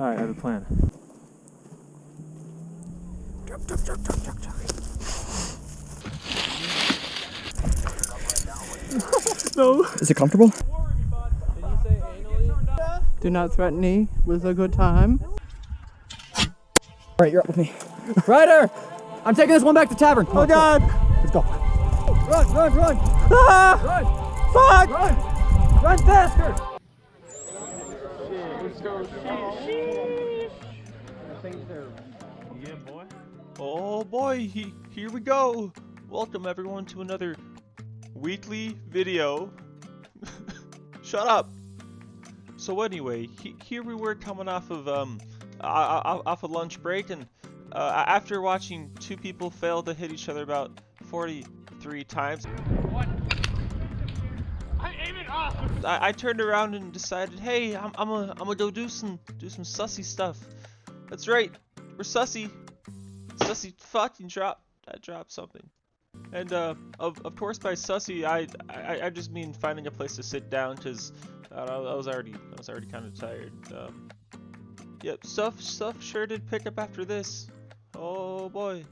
Alright, I have a plan. No. Is it comfortable? Do not threaten me with a good time. Alright, you're up with me. Ryder! I'm taking this one back to tavern. Oh God! Let's go. Run, run, run! Ah! Run! Fuck! Run! Run faster! Let's go. Yeah, boy. Oh boy, here we go. Welcome everyone to another weekly video. Shut up. So anyway, here we were coming off of off a lunch break, and after watching two people fail to hit each other about 43 times, What? I'm aiming off. I turned around and decided, hey, I'm gonna go do some sussy stuff. That's right, we're sussy. Sussy fucking dropped something. And of course by sussy I just mean finding a place to sit down, cause I was already kind of tired. Yep, stuff sure did pick up after this. Oh boy.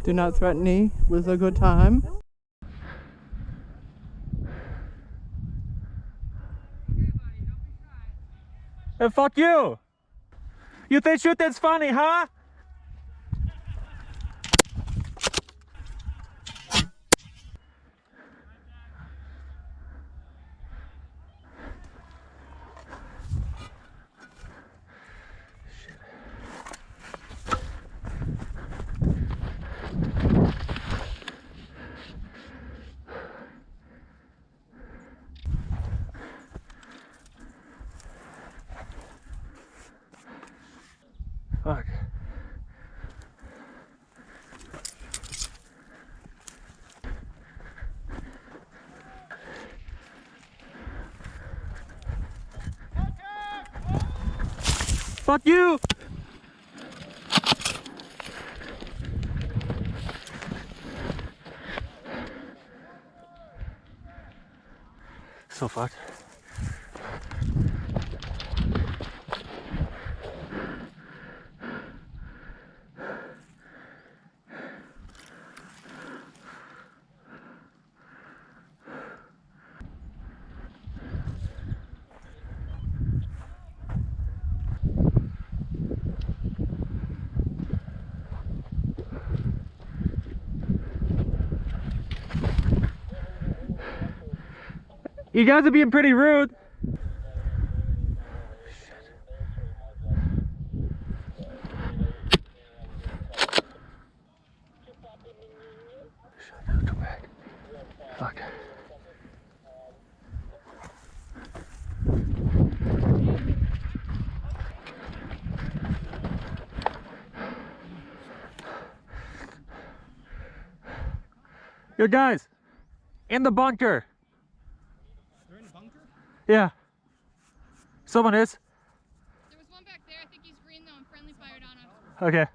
Do not threaten me with a good time. Hey, fuck you! You think shooting's funny, huh? Fuck. Fuck you! So fucked. You guys are being pretty rude. Shit, come back. Fuck. Yo guys, in the bunker. Yeah. Someone is. There was one back there. I think he's green though, and friendly fired on him. Okay.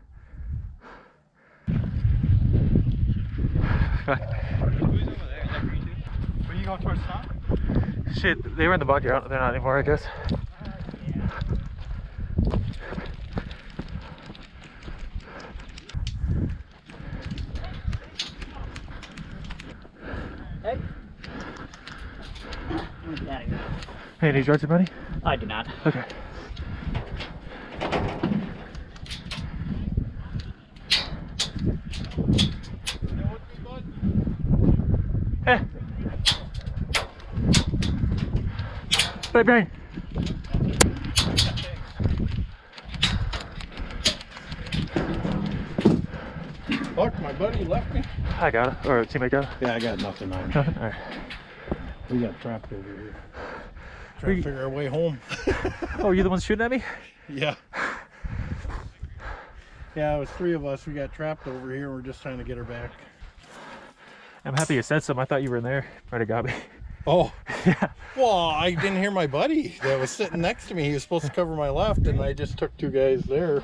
Who's over there? Is that green too? Were you going towards top? Shit, they were in the bunker. They're not anymore, I guess. Hey, any drugs, buddy? I do not. Okay. Hey. Hey, Brian. Fuck, my buddy left me. I got it. Or teammate got it. Yeah, I got nothing on me. Nothing? All right. We got trapped over here. Trying to figure our way home. Oh, you're the one shooting at me? Yeah. Yeah, it was 3 of us. We got trapped over here. We're just trying to get her back. I'm happy you said something. I thought you were in there. Might have got me. Oh. Yeah. Well, I didn't hear my buddy that was sitting next to me. He was supposed to cover my left, and I just took 2 guys there.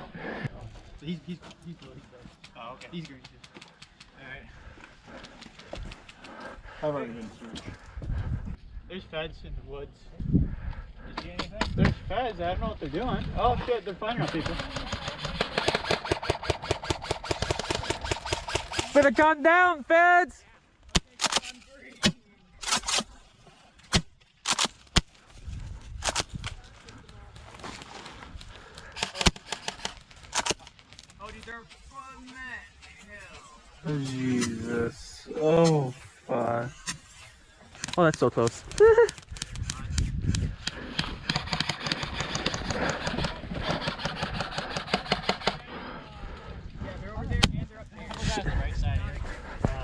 So he's blue. Oh, okay. He's green too. Alright. I've already been searched. There's feds in the woods. Did you see anything? There's feds. I don't know what they're doing. Oh shit, they're finding our people. Better calm down, feds! Oh, Jesus. Oh, fuck. Oh, that's so close.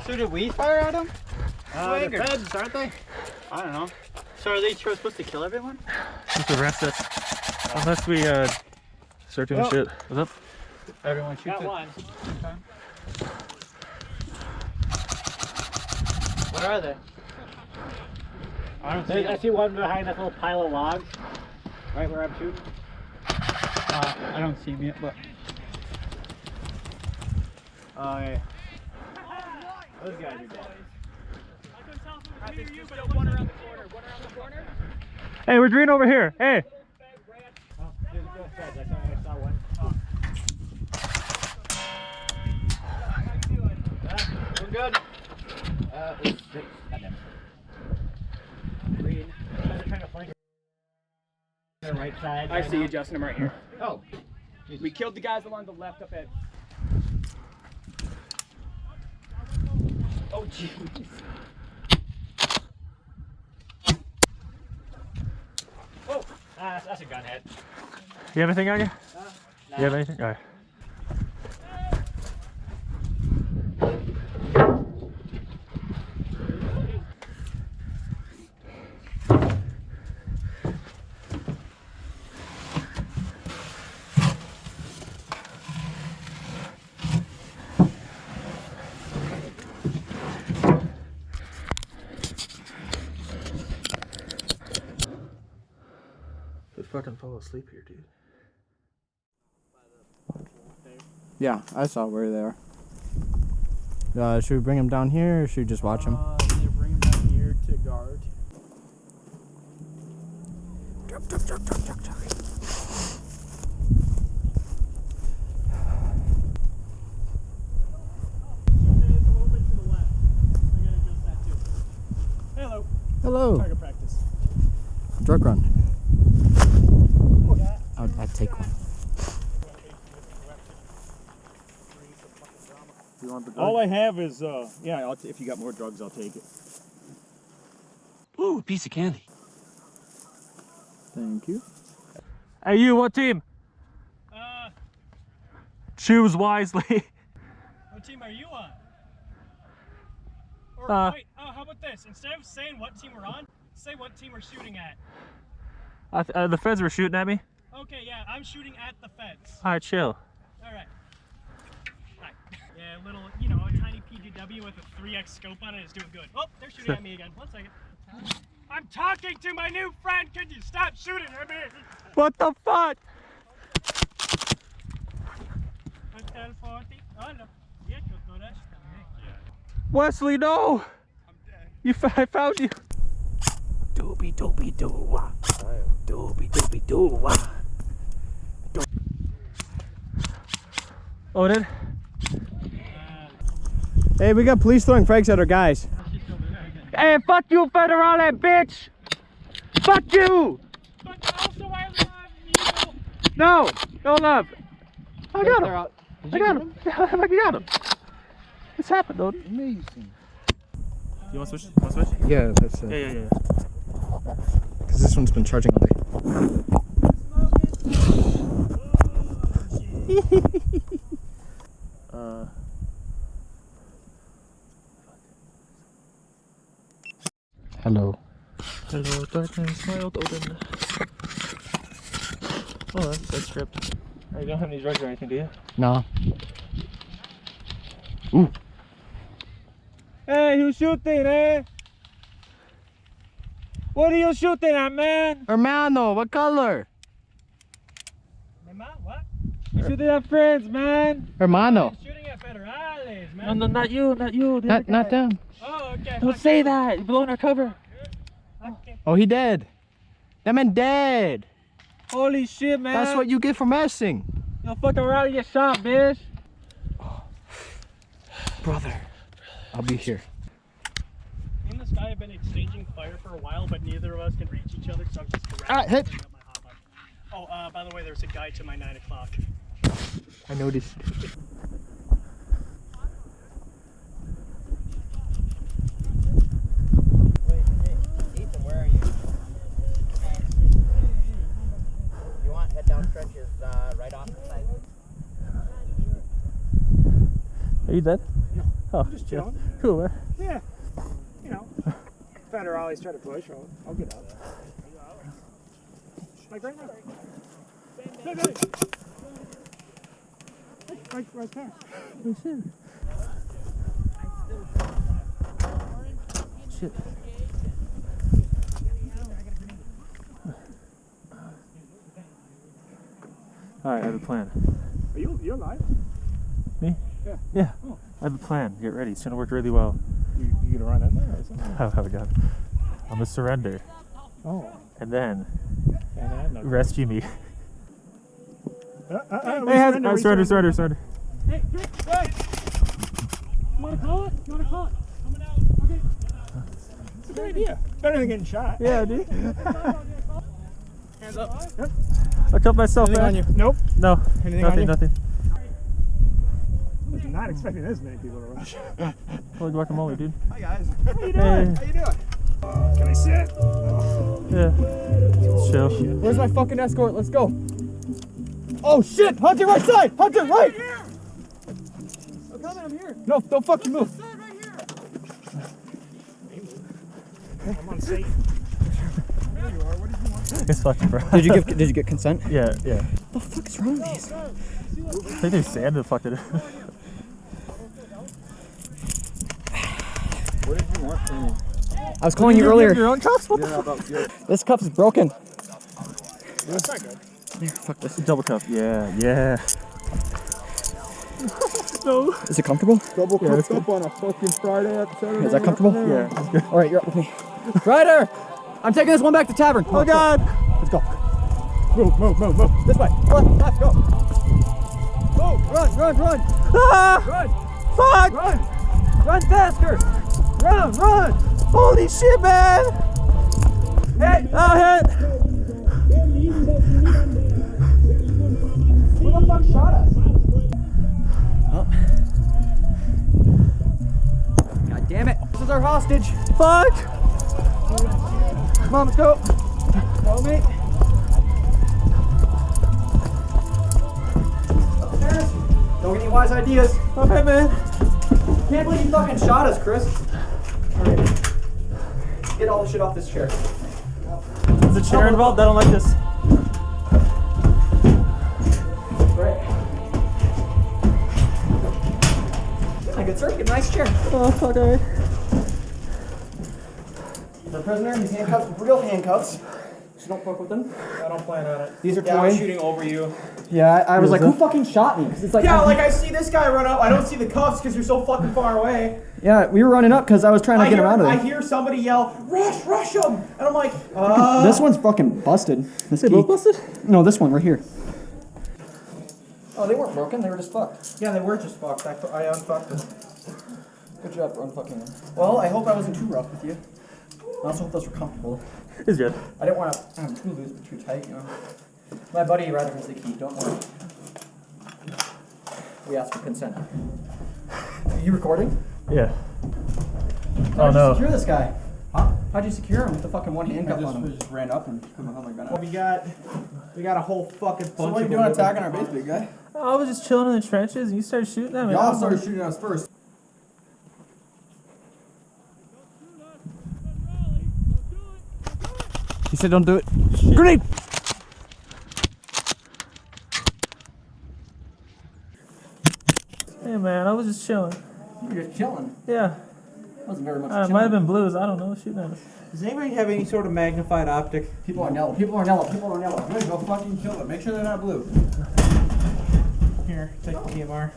So did we fire at them? The feds, aren't they? I don't know. So are they supposed to kill everyone? Just arrest us. Unless we start doing shit. What's up? Everyone shoots Got it. one. What are they? I don't see I see one behind that little pile of logs. Right where I'm shooting. I don't see them yet, but. Oh, yeah. Those guys are dead. Hey, we're green over here. Hey. Oh, there's a good feds. I saw one. We're good. Goddamn. Green. They're trying to flank the right side. I see you, Justin. I'm right here. Oh. We killed the guys along the left up at. Oh, jeez. Oh, that's a gun head. You have anything on you? Nah. You have anything? All right. Fucking fall asleep here, dude. Yeah, I saw where they are. Should we bring him down here or should we just watch him? Either bring them down here to guard. Hello. Hello. Target practice. Drug run. I'd take one. You want the All I have is, yeah, if you got more drugs, I'll take it. Ooh, piece of candy. Thank you. Hey, you, what team? Choose wisely. What team are you on? Or wait, how about this? Instead of saying what team we're on, say what team we're shooting at. The feds were shooting at me. Okay, yeah, I'm shooting at the feds. All right, chill. All right. Right. Yeah, a little, you know, a tiny PDW with a 3x scope on it is doing good. Oh, they're shooting at me again. 1 second. I'm talking to my new friend. Could you stop shooting at me? What the fuck? Hotel 40. Oh, no. Yeah, go there. Wesley, no! I'm dead. I found you. Doobie doobie doo. Doobie doobie doo. Odin? Hey, we got police throwing frags at our guys. Hey, fuck you, federale, bitch! Fuck you! But also I love you. No! No love! I got They're him! out. I got him! I got him! It's happened, dude. Amazing. You want to switch? Want to switch? Yeah, that's it. Yeah. Because this one's been charging all day. Hello. Hello, darkness, my old Odin. Oh, that's stripped. You don't have any drugs or anything, do you? No. Hey, who's shooting, eh? What are you shooting at, man? Hermano, what color? What? You shooting at friends, man. Hermano. Shooting at federales, man. No, not you, not you. Not them. Oh, okay. Don't say that. You're blowing our cover. Oh, he dead. That man dead. Holy shit, man. That's what you get for messing. You'll fuck around and get shot, bitch. Brother, I'll be here. Me and this guy have been exchanging fire for a while, but neither of us can reach each other, so I'm just Hit. Oh, by the way, there's a guy to my 9 o'clock. I noticed. Ethan, where are you? You want head down stretches right off the side? Are you dead? No. Oh, Just chilling. Cool, man. Yeah. You know, federales try to push. I'll get out. Like right now. Hey. Right there. Shit. Alright, I have a plan. Are you alive? Me? Yeah. Yeah. Oh. I have a plan. Get ready. It's gonna work really well. You gonna run in there or something? Oh my god. I'm gonna surrender. Oh. And then And then, rescue me. we surrender. Hey, hey! You wanna call it? Coming out. Okay. It's a good idea. Better than getting shot. Yeah, dude. Hands up. Yep. I killed myself, Anything man. on you? Nope. No. Anything on you? Nothing. I'm not expecting this many people to rush. Holy guacamole, dude. Hi guys. How you doing? How you doing? Can I sit? Yeah. Chill. Where's my fucking escort? Let's go. Oh shit! Hunter, right side! Hunter, right! I'm here. No, don't fucking move. I'm on safe. There you are. What did you want? It's fucking bro. Did you get consent? Yeah. What the fuck is wrong with these? I think there's sand in fucking. What did you want from me? I was calling you earlier. Your own cuffs? What the fuck? This cuff is broken. That's not good. Here, fuck this. Double cuff. Yeah. No. Is it comfortable? Double cooked up on a fucking Friday at Saturday. Is that comfortable? Yeah. That's good. All right, you're up with me. Ryder, I'm taking this one back to tavern. Oh god. Let's go. Move. This way. Let's go. Move. Run. Ah! Fuck! Run faster. Run. Holy shit, man! Hey. Hit! Who the fuck shot us? Oh. God damn it. This is our hostage. Fuck! Come on, let's go. Follow me. Upstairs. Don't get any wise ideas. Okay, man. Can't believe you fucking shot us, Chris. Alright. Get all the shit off this chair. Is the chair involved? I don't like this. Right. Good sir. Get a nice chair. Oh, fuck, alright. The prisoner, he's handcuffed with real handcuffs. So don't fuck with them. I don't plan on it. These are Yeah, I was toy. shooting over you. Yeah, I was like, who fucking shot me? 'Cause it's like, Yeah, like I see this guy run up. I don't see the cuffs because you're so fucking far away. yeah, we were running up because I was trying to get around to I them. hear somebody yell, rush him! And I'm like, This one's fucking busted. This key. Both busted? No, this one right here. Oh, they weren't broken. They were just fucked. Yeah, they were just fucked. I unfucked them. Good job for unfucking them. Well, I hope I wasn't too rough with you. I also hope those were comfortable. It's good. I didn't want to too loose but too tight, you know. My buddy rather has the key, don't worry. We asked for consent. Are you recording? Yeah. How'd no. you secure this guy? Huh? How'd you secure him with the fucking one handcuff on him? We just ran up and put my helmet gun out. We got a whole fucking bunch. So what are you doing attacking our base, big guy? I was just chilling in the trenches and you started shooting at me. Y'all started shooting us first. He said don't do it. Grenade! Hey man, I was just chilling. You were just chilling. Yeah. Wasn't very much It chilling. might have been blues, I don't know, shooting at us. Does anybody have any sort of magnified optic? People are yellow. People are yellow. People are yellow. Good, go fucking kill them. Make sure they're not blue. Here, take the DMR.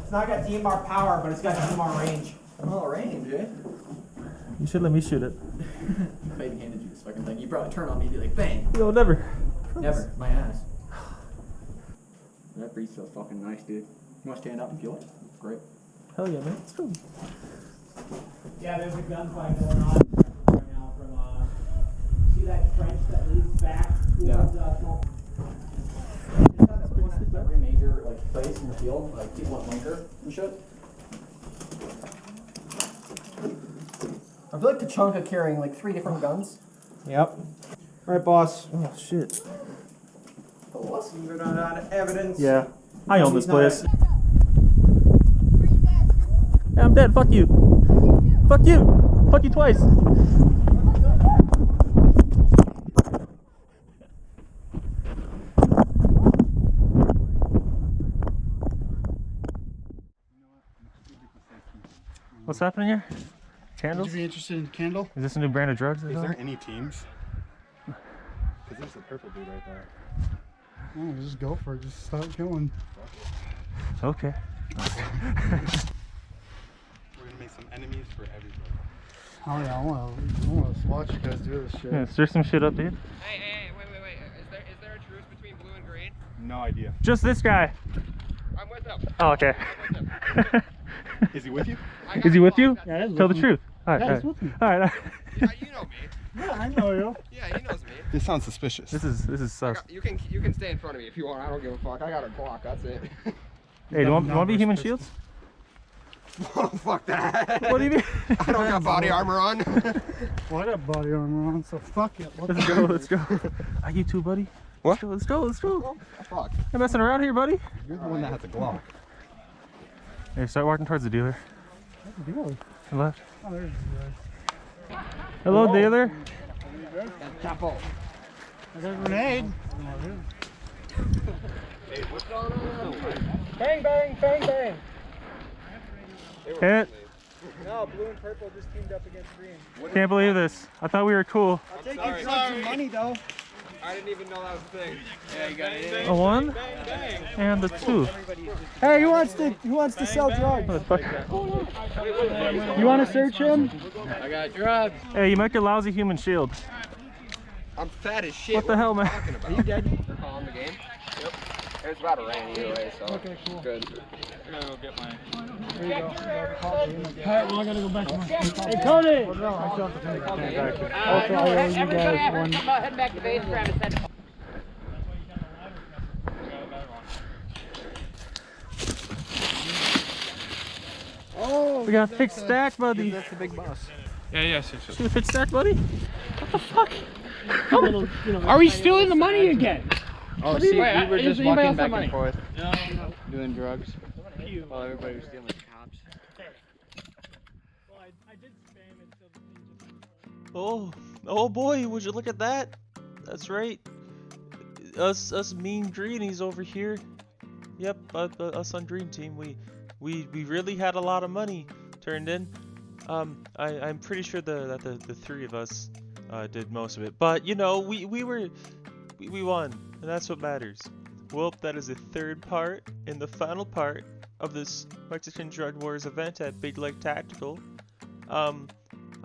It's not got DMR power, but it's got DMR range. Oh, range, eh? You should let me shoot it. If I handed you this fucking thing, you probably turn on me and be like, bang. Yo, never. Never. My ass. That breeze feels fucking nice, dude. You want to stand up and feel it? Great. Hell yeah, man. Let's go. Yeah, there's a gunfight going on right now from, see that trench that leads back towards, Every major place in the field, people at bunker and shit. I feel like Tachanka carrying 3 different guns. Yep. Alright, boss. Oh, shit. Boss? Go down to evidence. Yeah. I own this He's not place. Yeah, I'm dead. Fuck you. Fuck you. Fuck you twice. What's happening here? Candles? Would you be interested in candle? Is this a new brand of drugs? Is there any teams? Because there's the purple dude right there. Oh, just go for it. Just start killing. Okay. We're gonna make some enemies for everybody. Oh yeah, I wanna watch you guys do this shit. Yeah, stir some shit up, dude. Hey, wait. Is there a truce between blue and green? No idea. Just this guy. I'm with him. Oh, okay. I'm with him. Is he with you? Is he with you? Yeah, Tell the truth. All right, Yeah, all he's right. with me. All right. Yeah, you know me. Yeah, I know you. Yeah, he knows me. This sounds suspicious. This is sus. You can stay in front of me if you want. I don't give a fuck. I got a Glock. That's it. Hey, do you want to be human shields? Oh, fuck that. What do you mean? I don't got body armor on. Well, I got body armor on, so fuck it. Let's go. Let's go. You too, buddy. What? Let's go. Let's go. Oh, fuck. You're messing around here, buddy. You're the one that has a Glock. Hey, start walking towards the dealer. Dealer. To the left. Oh, there's the guy. Hello, dealer. Capo. I got a grenade. What's going on? Bang, bang, bang, bang. Hit. No, blue and purple just teamed up against green. Can't believe this. I thought we were cool. I'll take your drugs and money, though. I didn't even know that was a thing. Yeah, you got it. A 1 and a 2. Hey, who wants to sell drugs? Motherfucker. You want to search him? I got drugs. Hey, you make a lousy human shield. I'm fat as shit. What the hell, man? Are you dead? They're calling the game. Yep. It's about to rain either way, so. Okay, cool. Good. I'm gonna go get mine. There you go. Alright, well, I gotta go back to my... Hey, Cody! Everybody head back to base for him. Oh! We got a fixed stack, buddy. That's the big boss. Shoot a fixed stack, buddy. What the fuck? Are we stealing the money again? Oh, see, we were is just anybody walking else have back money? and forth, No. doing drugs, while everybody was stealing cops. Well, I did spam until the thing just... Oh boy, would you look at that? That's right. Us mean greenies over here. Yep, us on green team. We really had a lot of money turned in. I'm pretty sure that the 3 of us did most of it, but you know we won, and that's what matters. Well, that is the 3rd part and the final part of this Mexican Drug Wars event at Big Lake Tactical. I'm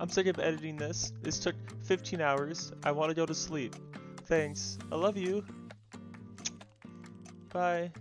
sick of editing this. This took 15 hours. I want to go to sleep. Thanks. I love you. Bye.